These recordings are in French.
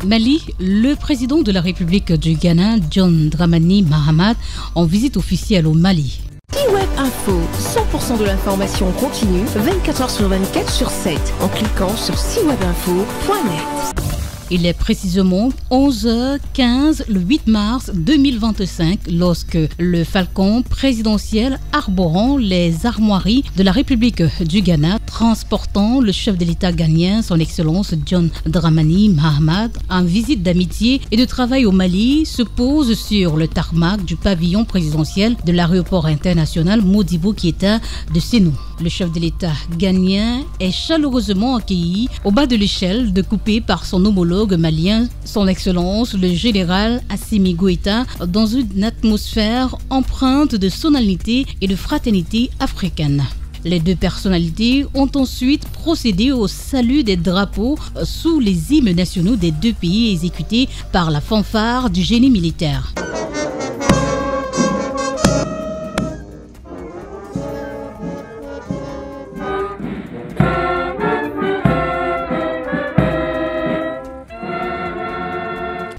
Mali, le président de la République du Ghana, John Dramani Mahama, en visite officielle au Mali. Web Info, 100% de l'information continue, 24h sur 24 sur 7, en cliquant sur siwebinfo.net. Il est précisément 11h15 le 8 mars 2025 lorsque le Falcon présidentiel arborant les armoiries de la République du Ghana, transportant le chef de l'État ghanéen, son Excellence John Dramani Mahama, en visite d'amitié et de travail au Mali, se pose sur le tarmac du pavillon présidentiel de l'aéroport international Modibo Keïta de Sénou. Le chef de l'État ghanéen est chaleureusement accueilli au bas de l'échelle, découpé par son homologue malien, son Excellence le général Assimi Goïta, dans une atmosphère empreinte de solennité et de fraternité africaine. Les deux personnalités ont ensuite procédé au salut des drapeaux sous les hymnes nationaux des deux pays exécutés par la fanfare du génie militaire.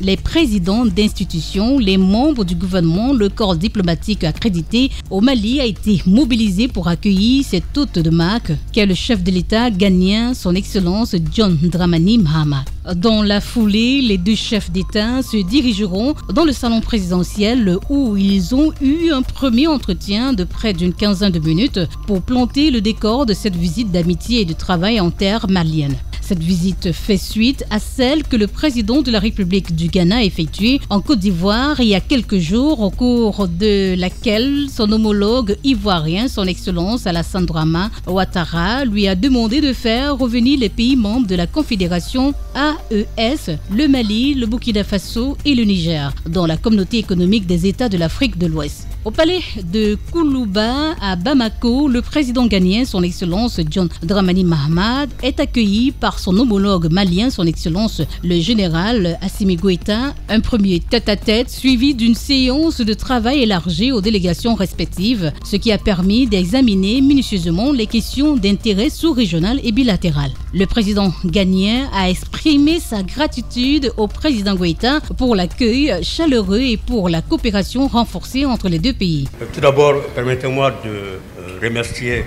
Les présidents d'institutions, les membres du gouvernement, le corps diplomatique accrédité au Mali a été mobilisé pour accueillir cet hôte de marque qu'est le chef de l'État ghanéen, son Excellence John Dramani Mahama. Dans la foulée, les deux chefs d'État se dirigeront dans le salon présidentiel où ils ont eu un premier entretien de près d'une quinzaine de minutes pour planter le décor de cette visite d'amitié et de travail en terre malienne. Cette visite fait suite à celle que le président de la République du Ghana a effectuée en Côte d'Ivoire il y a quelques jours, au cours de laquelle son homologue ivoirien, son Excellence Alassane Dramane Ouattara, lui a demandé de faire revenir les pays membres de la Confédération AES, le Mali, le Burkina Faso et le Niger, dans la communauté économique des États de l'Afrique de l'Ouest. Au palais de Koulouba à Bamako, le président ghanéen, son Excellence John Dramani Mahama, est accueilli par son homologue malien, son Excellence le général Assimi Goïta. Un premier tête-à-tête suivi d'une séance de travail élargie aux délégations respectives, ce qui a permis d'examiner minutieusement les questions d'intérêt sous-régional et bilatéral. Le président ghanéen a exprimé sa gratitude au président Goïta pour l'accueil chaleureux et pour la coopération renforcée entre les deux pays. Tout d'abord, permettez-moi de remercier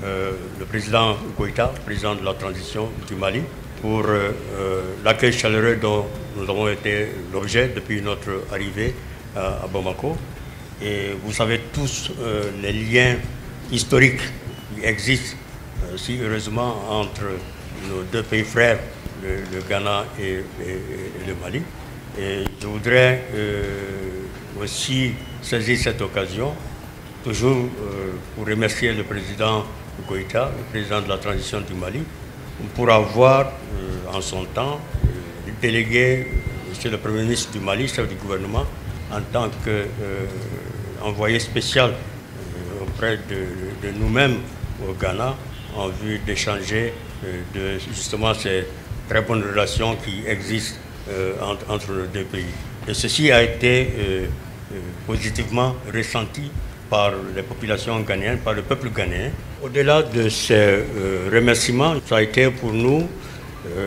le président Goïta, président de la transition du Mali, pour l'accueil chaleureux dont nous avons été l'objet depuis notre arrivée à Bamako. Et vous savez tous les liens historiques qui existent si heureusement entre nos deux pays frères, le Ghana et le Mali. Et je voudrais aussi saisir cette occasion, toujours pour remercier le président Goïta, le président de la transition du Mali, pour avoir en son temps délégué M. le Premier ministre du Mali, chef du gouvernement, en tant qu'envoyé spécial auprès de nous-mêmes au Ghana, en vue d'échanger justement ces très bonnes relations qui existent entre les deux pays. Et ceci a été positivement ressenti par les populations ghanéennes, par le peuple ghanéen. Au-delà de ces remerciements, ça a été pour nous,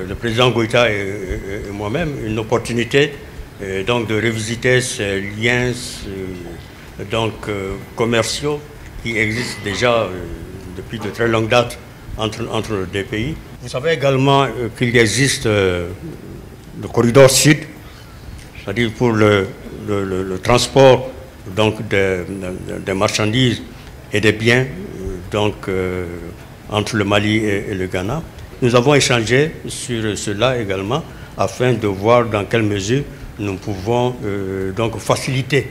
le président Goïta et moi-même, une opportunité donc de revisiter ces liens commerciaux qui existent déjà depuis de très longues dates entre les deux pays. Vous savez également qu'il existe le corridor sud, c'est-à-dire pour le transport donc des marchandises et des biens entre le Mali et le Ghana. Nous avons échangé sur cela également afin de voir dans quelle mesure nous pouvons faciliter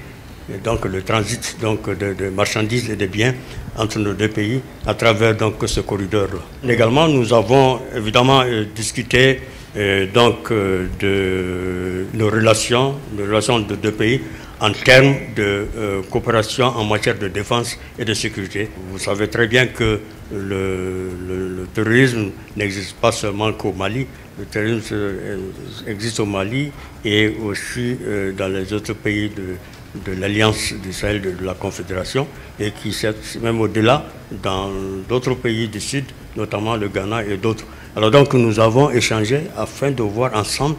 le transit de marchandises et de biens entre nos deux pays à travers ce corridor-là. Également, nous avons évidemment discuté de nos relations de deux pays en termes de coopération en matière de défense et de sécurité. Vous savez très bien que le terrorisme n'existe pas seulement qu'au Mali. Le terrorisme existe au Mali et aussi dans les autres pays de l'Alliance du Sahel, de la Confédération, et qui même au-delà dans d'autres pays du Sud, notamment le Ghana et d'autres. Alors donc nous avons échangé afin de voir ensemble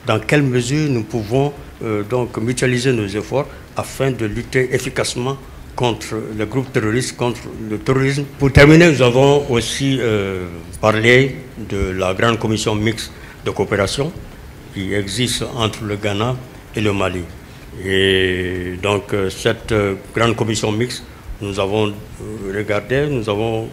dans quelle mesure nous pouvons donc mutualiser nos efforts afin de lutter efficacement contre les groupes terroristes, contre le terrorisme. Pour terminer, nous avons aussi parlé de la grande commission mixte de coopération qui existe entre le Ghana et le Mali. Et donc cette grande commission mixte, nous avons regardé, nous avons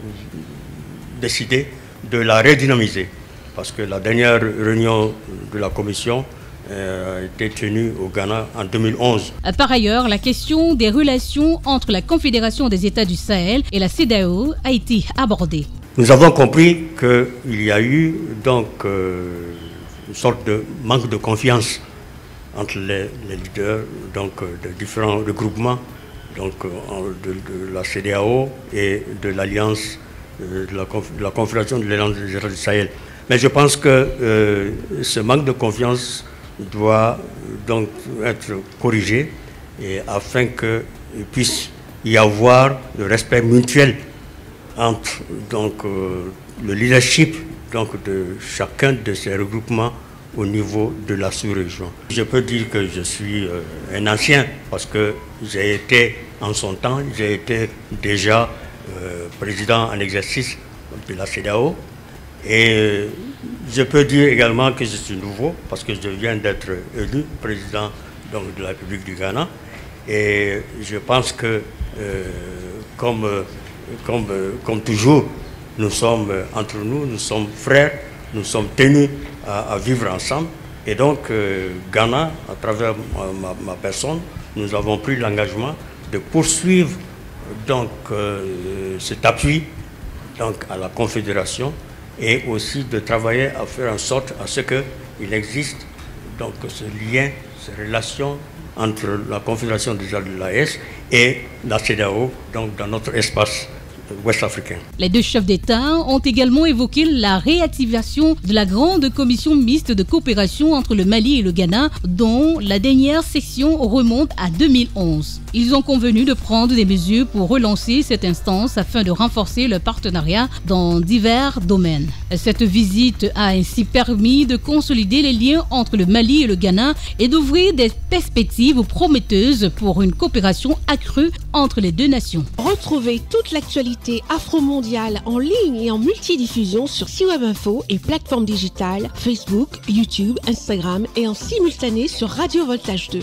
décidé de la redynamiser parce que la dernière réunion de la commission a été tenue au Ghana en 2011. Par ailleurs, la question des relations entre la Confédération des États du Sahel et la CEDEAO a été abordée. Nous avons compris qu'il y a eu donc une sorte de manque de confiance entre les leaders donc, de différents regroupements donc, de la CEDEAO et de l'Alliance de la Confédération de l'Alliance des États du Sahel. Mais je pense que ce manque de confiance doit donc être corrigé et afin qu'il puisse y avoir le respect mutuel entre donc, le leadership donc, de chacun de ces regroupements au niveau de la sous-région. Je peux dire que je suis un ancien parce que j'ai été en son temps, j'ai été déjà président en exercice de la CEDEAO et je peux dire également que je suis nouveau parce que je viens d'être élu président donc, de la République du Ghana et je pense que comme toujours, nous sommes entre nous, nous sommes frères, nous sommes tenus à vivre ensemble. Et donc, Ghana, à travers ma personne, nous avons pris l'engagement de poursuivre donc, cet appui donc, à la Confédération et aussi de travailler à faire en sorte à ce qu'il existe donc, ce lien, ces relations entre la Confédération des États de l'AES et la CEDEAO donc, dans notre espace ouest-africain. Les deux chefs d'État ont également évoqué la réactivation de la grande commission mixte de coopération entre le Mali et le Ghana, dont la dernière session remonte à 2011. Ils ont convenu de prendre des mesures pour relancer cette instance afin de renforcer le partenariat dans divers domaines. Cette visite a ainsi permis de consolider les liens entre le Mali et le Ghana et d'ouvrir des perspectives prometteuses pour une coopération accrue entre les deux nations. Retrouvez toute l'actualité afro-mondiale en ligne et en multidiffusion sur CIWeb Info et plateformes digitales Facebook, YouTube, Instagram et en simultané sur Radio Voltage 2.